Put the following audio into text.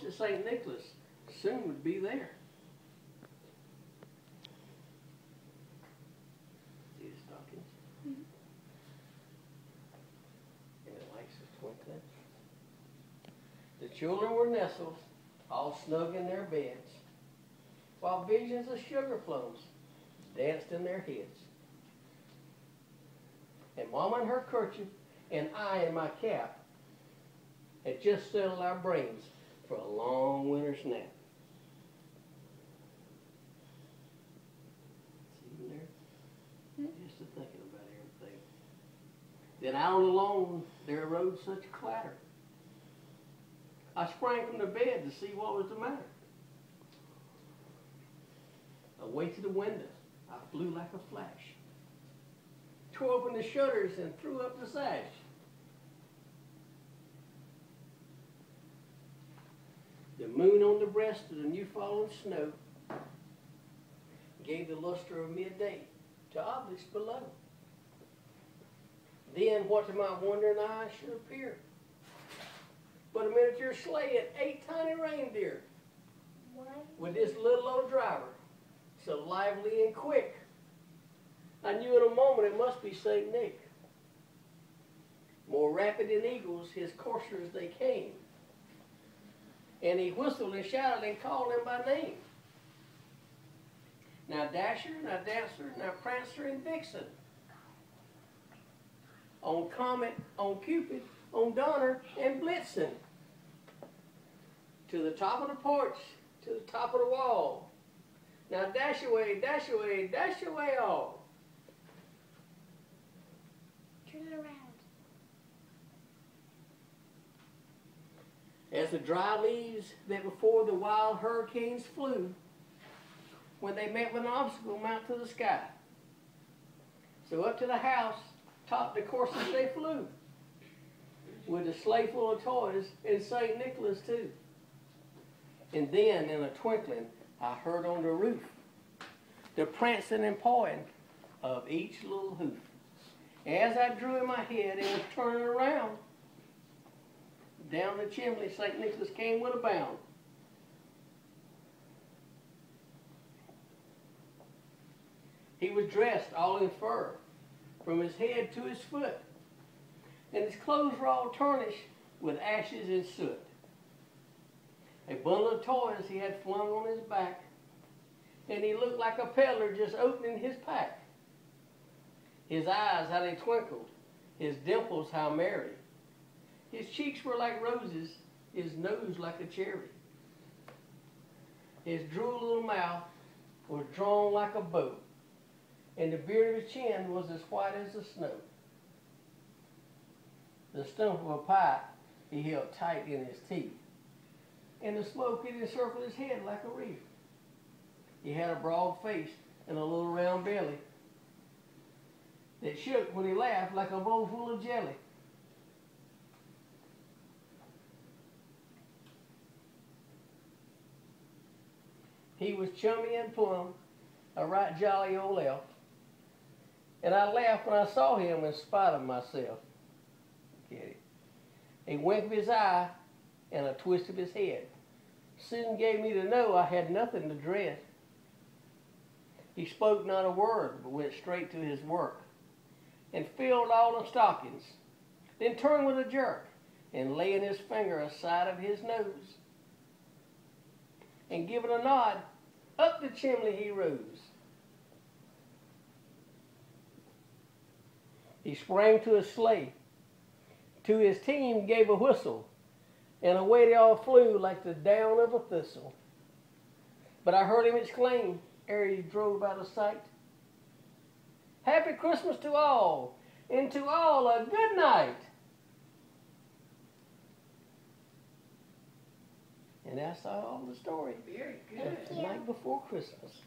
hopes that St. Nicholas soon would be there. See the stockings? Mm-hmm. And the lights are twinkling. The children were nestled, all snug in their beds, while visions of sugar plums danced in their heads. And Mama in her kerchief and I in my cap had just settled our brains for a long winter's nap. See you there? Just to thinking about everything. Then out on the lawn there arose such a clatter. I sprang from the bed to see what was the matter. Away to the window, I flew like a flash, tore open the shutters and threw up the sash. The moon on the breast of the new fallen snow gave the luster of midday to objects below. Then what to my wondering eyes should appear but a miniature sleigh and 8 tiny reindeer with this little old driver, so lively and quick. I knew in a moment it must be St. Nick. More rapid than eagles, his coursers they came, and he whistled and shouted and called them by name. Now Dasher, now Dancer, now Prancer and Vixen, on Comet, on Cupid, on Donner and Blitzen, to the top of the porch, to the top of the wall. Now dash away, dash away, dash away all. Turn it around. As the dry leaves that before the wild hurricanes flew, when they met with an obstacle mount to the sky. So up to the house, top the courses they flew, with a sleigh full of toys and St. Nicholas too. And then in a twinkling I heard on the roof the prancing and pawing of each little hoof. As I drew in my head and was turning around, down the chimney St. Nicholas came with a bound. He was dressed all in fur, from his head to his foot, and his clothes were all tarnished with ashes and soot. A bundle of toys he had flung on his back, and he looked like a peddler just opening his pack. His eyes, how they twinkled, his dimples, how merry. His cheeks were like roses, his nose like a cherry. His droll little mouth was drawn like a bow, and the beard of his chin was as white as the snow. The stump of a pipe he held tight in his teeth, and the smoke had encircled his head like a wreath. He had a broad face and a little round belly that shook when he laughed like a bowl full of jelly. He was chummy and plump, a right jolly old elf, and I laughed when I saw him in spite of myself. Get it? A wink of his eye and a twist of his head soon gave me to know I had nothing to dread. He spoke not a word, but went straight to his work, and filled all the stockings, then turned with a jerk, and laying his finger aside of his nose, and giving a nod, up the chimney he rose. He sprang to his sleigh, to his team gave a whistle, and away they all flew like the down of a thistle. But I heard him exclaim, ere he drove out of sight, "Happy Christmas to all, and to all a good night." And that's all the story. Very good. The night before Christmas.